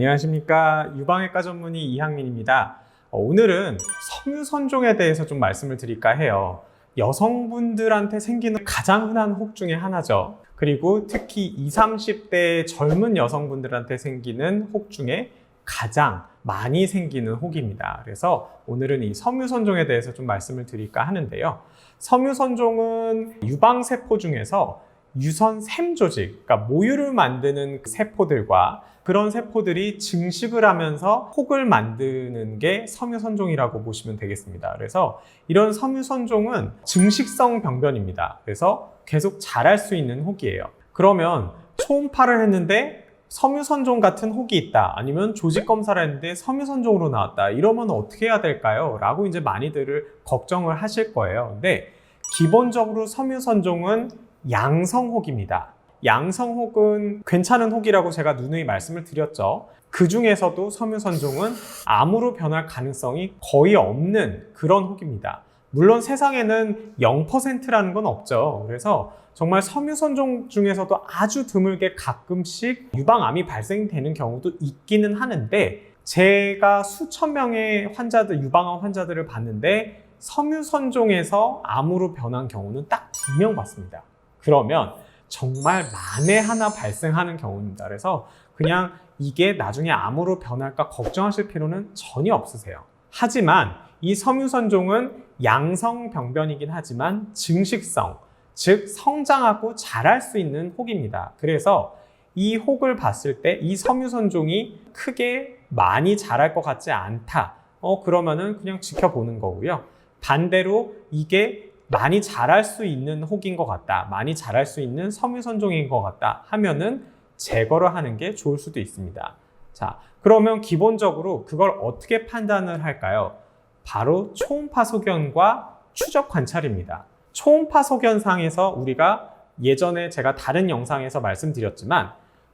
안녕하십니까. 유방외과 전문의 이항민입니다. 오늘은 섬유선종에 대해서 좀 말씀을 드릴까 해요. 여성분들한테 생기는 가장 흔한 혹 중에 하나죠. 그리고 특히 20, 30대 젊은 여성분들한테 생기는 혹 중에 가장 많이 생기는 혹입니다. 그래서 오늘은 이 섬유선종에 대해서 좀 말씀을 드릴까 하는데요. 섬유선종은 유방세포 중에서 유선샘 조직, 그러니까 모유를 만드는 세포들과 그런 세포들이 증식을 하면서 혹을 만드는 게 섬유선종이라고 보시면 되겠습니다. 그래서 이런 섬유선종은 증식성 병변입니다. 그래서 계속 자랄 수 있는 혹이에요. 그러면 초음파를 했는데 섬유선종 같은 혹이 있다, 아니면 조직 검사를 했는데 섬유선종으로 나왔다, 이러면 어떻게 해야 될까요? 라고 이제 많이들 걱정을 하실 거예요. 근데 기본적으로 섬유선종은 양성혹입니다. 양성혹은 괜찮은 혹이라고 제가 누누이 말씀을 드렸죠. 그 중에서도 섬유선종은 암으로 변할 가능성이 거의 없는 그런 혹입니다. 물론 세상에는 0%라는 건 없죠. 그래서 정말 섬유선종 중에서도 아주 드물게 가끔씩 유방암이 발생되는 경우도 있기는 하는데, 제가 수천 명의 환자들, 유방암 환자들을 봤는데 섬유선종에서 암으로 변한 경우는 딱 2명 봤습니다. 그러면 정말 만에 하나 발생하는 경우입니다. 그래서 그냥 이게 나중에 암으로 변할까 걱정하실 필요는 전혀 없으세요. 하지만 이 섬유선종은 양성병변이긴 하지만 증식성, 즉 성장하고 자랄 수 있는 혹입니다. 그래서 이 혹을 봤을 때 이 섬유선종이 크게 많이 자랄 것 같지 않다, 그러면은 그냥 지켜보는 거고요. 반대로 이게 많이 자랄 수 있는 혹인 것 같다, 많이 자랄 수 있는 섬유선종인 것 같다 하면은 제거를 하는 게 좋을 수도 있습니다. 자, 그러면 기본적으로 그걸 어떻게 판단을 할까요? 바로 초음파 소견과 추적 관찰입니다. 초음파 소견상에서 우리가 예전에 제가 다른 영상에서 말씀드렸지만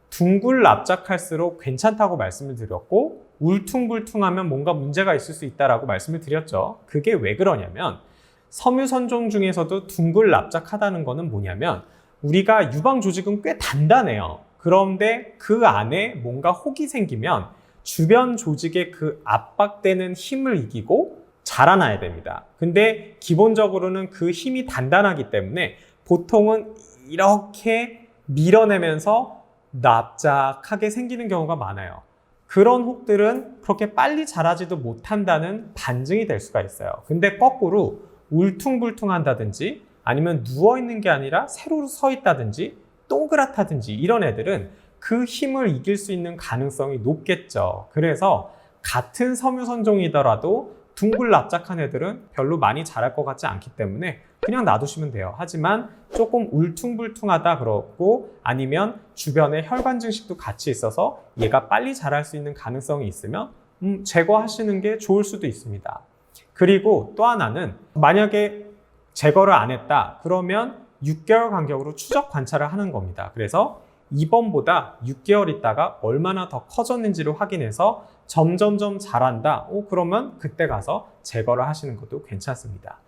둥글납작할수록 괜찮다고 말씀을 드렸고, 울퉁불퉁하면 뭔가 문제가 있을 수 있다라고 말씀을 드렸죠. 그게 왜 그러냐면, 섬유선종 중에서도 둥글납작하다는 거는 뭐냐면, 우리가 유방 조직은 꽤 단단해요. 그런데 그 안에 뭔가 혹이 생기면 주변 조직의 그 압박되는 힘을 이기고 자라나야 됩니다. 근데 기본적으로는 그 힘이 단단하기 때문에 보통은 이렇게 밀어내면서 납작하게 생기는 경우가 많아요. 그런 혹들은 그렇게 빨리 자라지도 못한다는 반증이 될 수가 있어요. 근데 거꾸로 울퉁불퉁한다든지 아니면 누워있는 게 아니라 세로 서 있다든지 동그랗다든지 이런 애들은 그 힘을 이길 수 있는 가능성이 높겠죠. 그래서 같은 섬유선종이더라도 둥글납작한 애들은 별로 많이 자랄 것 같지 않기 때문에 그냥 놔두시면 돼요. 하지만 조금 울퉁불퉁하다 그러고, 아니면 주변에 혈관 증식도 같이 있어서 얘가 빨리 자랄 수 있는 가능성이 있으면 제거하시는 게 좋을 수도 있습니다. 그리고 또 하나는, 만약에 제거를 안 했다 그러면 6개월 간격으로 추적 관찰을 하는 겁니다. 그래서 이번보다 6개월 있다가 얼마나 더 커졌는지를 확인해서 점점점 자란다, 그러면 그때 가서 제거를 하시는 것도 괜찮습니다.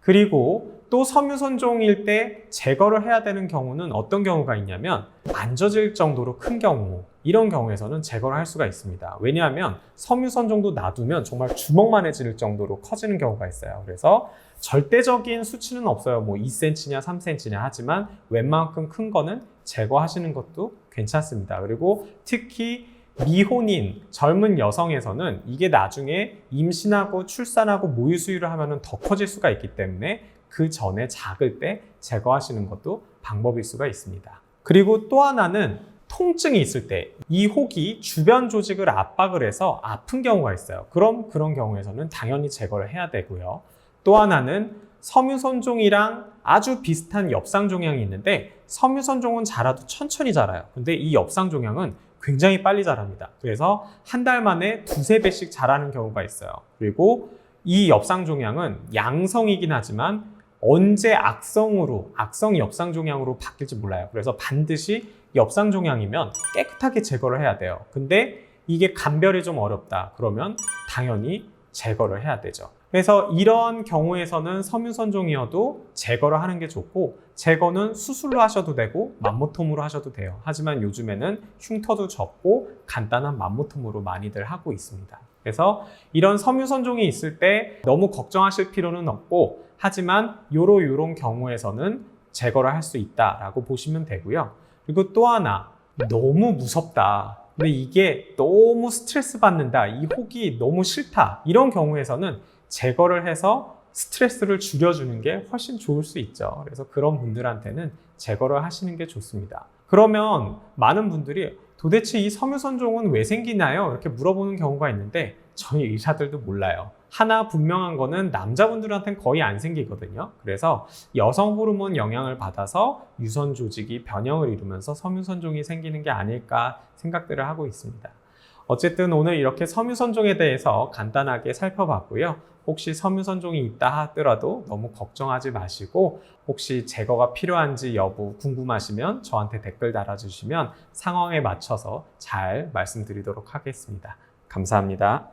그리고 또 섬유선종일 때 제거를 해야 되는 경우는 어떤 경우가 있냐면, 만져질 정도로 큰 경우, 이런 경우에서는 제거를 할 수가 있습니다. 왜냐하면 섬유선종도 놔두면 정말 주먹만해질 정도로 커지는 경우가 있어요. 그래서 절대적인 수치는 없어요. 뭐 2cm냐 3cm냐 하지만 웬만큼 큰 거는 제거하시는 것도 괜찮습니다. 그리고 특히 미혼인 젊은 여성에서는 이게 나중에 임신하고 출산하고 모유 수유를 하면 더 커질 수가 있기 때문에 그 전에 작을 때 제거하시는 것도 방법일 수가 있습니다. 그리고 또 하나는 통증이 있을 때 이 혹이 주변 조직을 압박을 해서 아픈 경우가 있어요. 그럼 그런 경우에서는 당연히 제거를 해야 되고요. 또 하나는 섬유선종이랑 아주 비슷한 엽상종양이 있는데, 섬유선종은 자라도 천천히 자라요. 근데 이 엽상종양은 굉장히 빨리 자랍니다. 그래서 한 달 만에 2~3배씩 자라는 경우가 있어요. 그리고 이 엽상종양은 양성이긴 하지만 언제 악성 엽상종양으로 바뀔지 몰라요. 그래서 반드시 엽상종양이면 깨끗하게 제거를 해야 돼요. 근데 이게 감별이 좀 어렵다 그러면 당연히 제거를 해야 되죠. 그래서 이런 경우에서는 섬유선종이어도 제거를 하는 게 좋고, 제거는 수술로 하셔도 되고 맘모톰으로 하셔도 돼요. 하지만 요즘에는 흉터도 적고 간단한 맘모톰으로 많이들 하고 있습니다. 그래서 이런 섬유선종이 있을 때 너무 걱정하실 필요는 없고, 하지만 요런 경우에서는 제거를 할 수 있다라고 보시면 되고요. 그리고 또 하나, 너무 무섭다, 근데 이게 너무 스트레스 받는다, 이 혹이 너무 싫다, 이런 경우에서는 제거를 해서 스트레스를 줄여주는 게 훨씬 좋을 수 있죠. 그래서 그런 분들한테는 제거를 하시는 게 좋습니다. 그러면 많은 분들이 도대체 이 섬유선종은 왜 생기나요? 이렇게 물어보는 경우가 있는데, 저희 의사들도 몰라요. 하나 분명한 거는 남자분들한테는 거의 안 생기거든요. 그래서 여성 호르몬 영향을 받아서 유선 조직이 변형을 이루면서 섬유선종이 생기는 게 아닐까 생각들을 하고 있습니다. 어쨌든 오늘 이렇게 섬유선종에 대해서 간단하게 살펴봤고요. 혹시 섬유선종이 있다 하더라도 너무 걱정하지 마시고, 혹시 제거가 필요한지 여부 궁금하시면 저한테 댓글 달아주시면 상황에 맞춰서 잘 말씀드리도록 하겠습니다. 감사합니다.